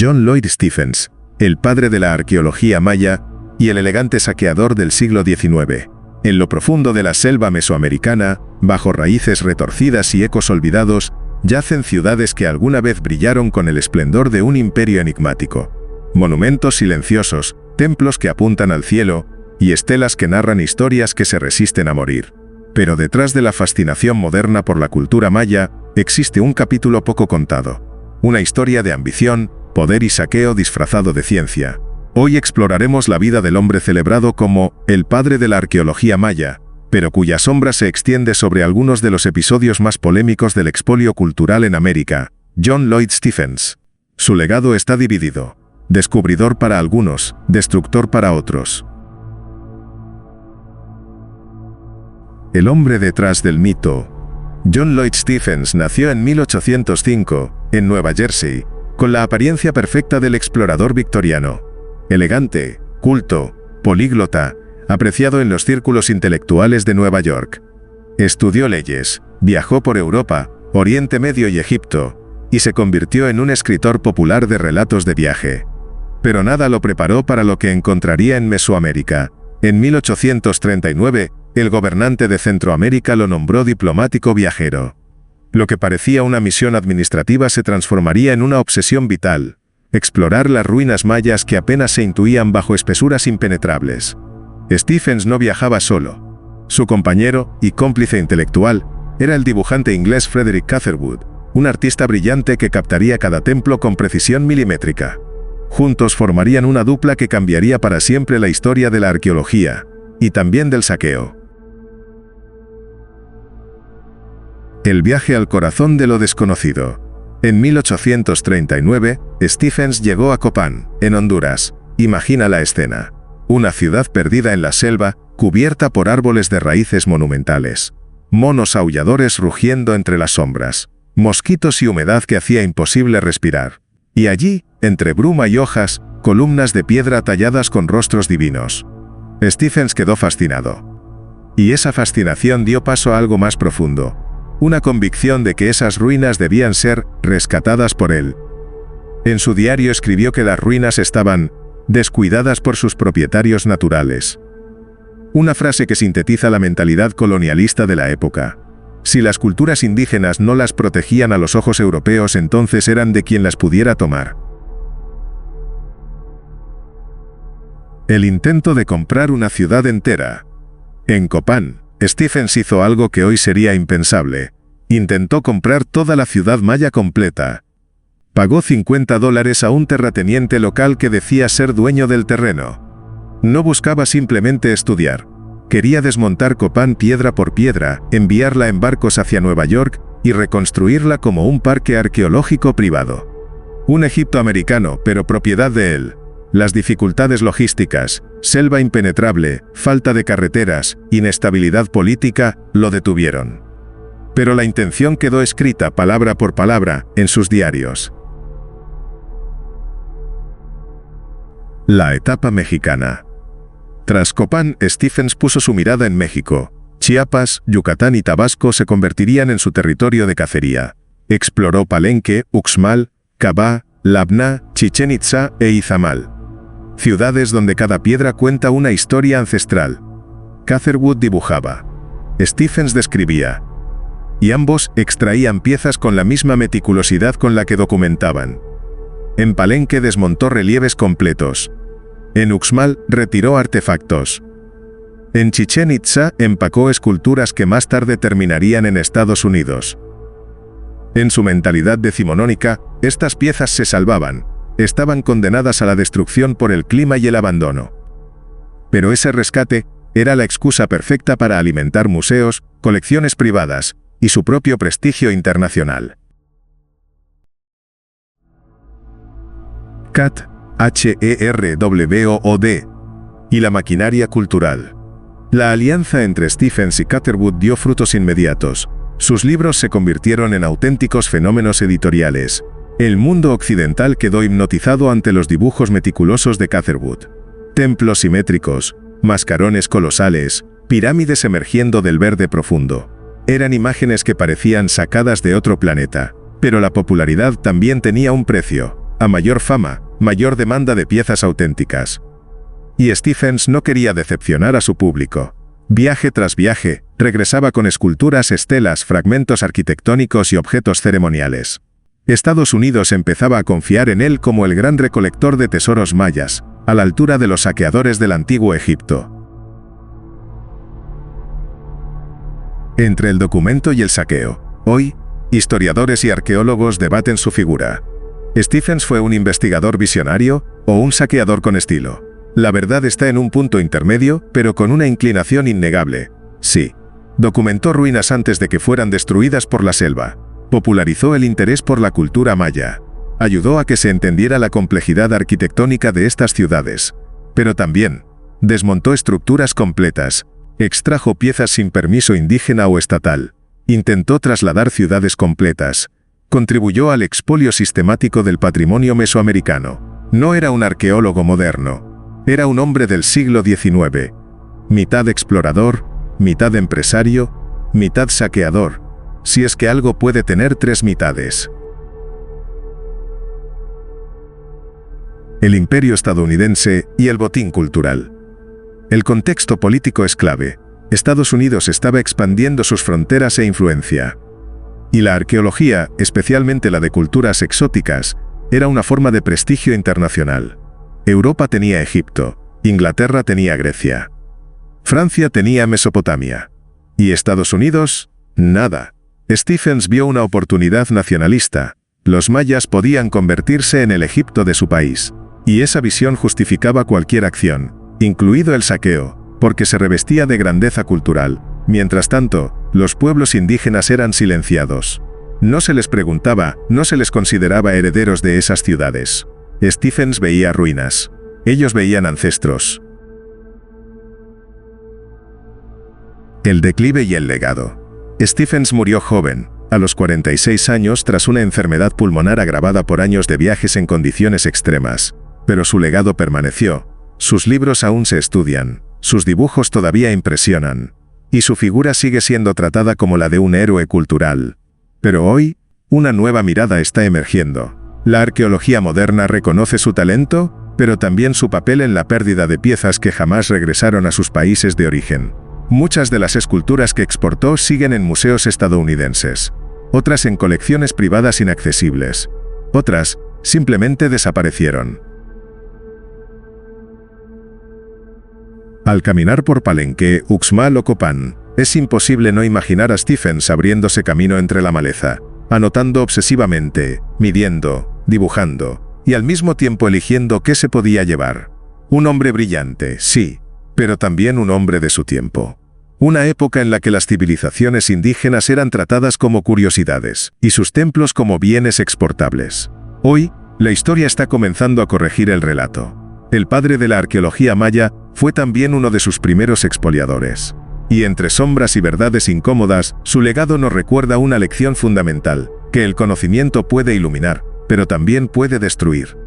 John Lloyd Stephens, el padre de la arqueología maya y el elegante saqueador del siglo XIX. En lo profundo de la selva mesoamericana, bajo raíces retorcidas y ecos olvidados, yacen ciudades que alguna vez brillaron con el esplendor de un imperio enigmático. Monumentos silenciosos, templos que apuntan al cielo y estelas que narran historias que se resisten a morir. Pero detrás de la fascinación moderna por la cultura maya, existe un capítulo poco contado. Una historia de ambición, poder y saqueo disfrazado de ciencia. Hoy exploraremos la vida del hombre celebrado como el padre de la arqueología maya, pero cuya sombra se extiende sobre algunos de los episodios más polémicos del expolio cultural en América, John Lloyd Stephens. Su legado está dividido. Descubridor para algunos, destructor para otros. El hombre detrás del mito. John Lloyd Stephens nació en 1805, en Nueva Jersey, con la apariencia perfecta del explorador victoriano. Elegante, culto, políglota, apreciado en los círculos intelectuales de Nueva York. Estudió leyes, viajó por Europa, Oriente Medio y Egipto, y se convirtió en un escritor popular de relatos de viaje. Pero nada lo preparó para lo que encontraría en Mesoamérica. En 1839, el gobernante de Centroamérica lo nombró diplomático viajero. Lo que parecía una misión administrativa se transformaría en una obsesión vital: explorar las ruinas mayas que apenas se intuían bajo espesuras impenetrables. Stephens no viajaba solo. Su compañero y cómplice intelectual era el dibujante inglés Frederick Catherwood, un artista brillante que captaría cada templo con precisión milimétrica. Juntos formarían una dupla que cambiaría para siempre la historia de la arqueología, y también del saqueo. El viaje al corazón de lo desconocido. En 1839, Stephens llegó a Copán, en Honduras. Imagina la escena. Una ciudad perdida en la selva, cubierta por árboles de raíces monumentales. Monos aulladores rugiendo entre las sombras. Mosquitos y humedad que hacía imposible respirar. Y allí, entre bruma y hojas, columnas de piedra talladas con rostros divinos. Stephens quedó fascinado. Y esa fascinación dio paso a algo más profundo. Una convicción de que esas ruinas debían ser rescatadas por él. En su diario escribió que las ruinas estaban descuidadas por sus propietarios naturales. Una frase que sintetiza la mentalidad colonialista de la época. Si las culturas indígenas no las protegían a los ojos europeos, entonces eran de quien las pudiera tomar. El intento de comprar una ciudad entera. En Copán, Stephens hizo algo que hoy sería impensable. Intentó comprar toda la ciudad maya completa. Pagó $50 a un terrateniente local que decía ser dueño del terreno. No buscaba simplemente estudiar. Quería desmontar Copán piedra por piedra, enviarla en barcos hacia Nueva York y reconstruirla como un parque arqueológico privado. Un Egipto americano, pero propiedad de él. Las dificultades logísticas, selva impenetrable, falta de carreteras, inestabilidad política, lo detuvieron. Pero la intención quedó escrita palabra por palabra en sus diarios. La etapa mexicana. Tras Copán, Stephens puso su mirada en México. Chiapas, Yucatán y Tabasco se convertirían en su territorio de cacería. Exploró Palenque, Uxmal, Cabá, Labná, Chichén Itzá e Izamal. Ciudades donde cada piedra cuenta una historia ancestral. Catherwood dibujaba. Stephens describía. Y ambos extraían piezas con la misma meticulosidad con la que documentaban. En Palenque desmontó relieves completos. En Uxmal retiró artefactos. En Chichén Itzá empacó esculturas que más tarde terminarían en Estados Unidos. En su mentalidad decimonónica, estas piezas se salvaban. Estaban condenadas a la destrucción por el clima y el abandono. Pero ese rescate era la excusa perfecta para alimentar museos, colecciones privadas y su propio prestigio internacional. CAT, HERWOOD, y la maquinaria cultural. La alianza entre Stephens y Catherwood dio frutos inmediatos. Sus libros se convirtieron en auténticos fenómenos editoriales. El mundo occidental quedó hipnotizado ante los dibujos meticulosos de Catherwood. Templos simétricos, mascarones colosales, pirámides emergiendo del verde profundo. Eran imágenes que parecían sacadas de otro planeta. Pero la popularidad también tenía un precio. a mayor fama, mayor demanda de piezas auténticas. Y Stephens no quería decepcionar a su público. Viaje tras viaje, regresaba con esculturas, estelas, fragmentos arquitectónicos y objetos ceremoniales. Estados Unidos empezaba a confiar en él como el gran recolector de tesoros mayas, a la altura de los saqueadores del antiguo Egipto. Entre el documento y el saqueo, hoy, historiadores y arqueólogos debaten su figura. ¿Stephens fue un investigador visionario o un saqueador con estilo? La verdad está en un punto intermedio, pero con una inclinación innegable. Sí, documentó ruinas antes de que fueran destruidas por la selva. Popularizó el interés por la cultura maya. Ayudó a que se entendiera la complejidad arquitectónica de estas ciudades. Pero también, desmontó estructuras completas, extrajo piezas sin permiso indígena o estatal, intentó trasladar ciudades completas, contribuyó al expolio sistemático del patrimonio mesoamericano. No era un arqueólogo moderno. Era un hombre del siglo XIX, mitad explorador, mitad empresario, mitad saqueador, si es que algo puede tener tres mitades. El imperio estadounidense y el botín cultural. El contexto político es clave. Estados Unidos estaba expandiendo sus fronteras e influencia. Y la arqueología, especialmente la de culturas exóticas, era una forma de prestigio internacional. Europa tenía Egipto, Inglaterra tenía Grecia, Francia tenía Mesopotamia. ¿Y Estados Unidos? Nada. Stephens vio una oportunidad nacionalista. Los mayas podían convertirse en el Egipto de su país. Y esa visión justificaba cualquier acción, incluido el saqueo, porque se revestía de grandeza cultural. Mientras tanto, los pueblos indígenas eran silenciados. No se les preguntaba, no se les consideraba herederos de esas ciudades. Stephens veía ruinas. Ellos veían ancestros. El declive y el legado. Stephens murió joven, a los 46 años tras una enfermedad pulmonar agravada por años de viajes en condiciones extremas. Pero su legado permaneció. Sus libros aún se estudian, sus dibujos todavía impresionan. Y su figura sigue siendo tratada como la de un héroe cultural. Pero hoy, una nueva mirada está emergiendo. La arqueología moderna reconoce su talento, pero también su papel en la pérdida de piezas que jamás regresaron a sus países de origen. Muchas de las esculturas que exportó siguen en museos estadounidenses, otras en colecciones privadas inaccesibles, otras simplemente desaparecieron. Al caminar por Palenque, Uxmal o Copán, es imposible no imaginar a Stephens abriéndose camino entre la maleza, anotando obsesivamente, midiendo, dibujando, y al mismo tiempo eligiendo qué se podía llevar. Un hombre brillante, sí, pero también un hombre de su tiempo. Una época en la que las civilizaciones indígenas eran tratadas como curiosidades, y sus templos como bienes exportables. Hoy, la historia está comenzando a corregir el relato. El padre de la arqueología maya fue también uno de sus primeros expoliadores. Y entre sombras y verdades incómodas, su legado nos recuerda una lección fundamental, que el conocimiento puede iluminar, pero también puede destruir.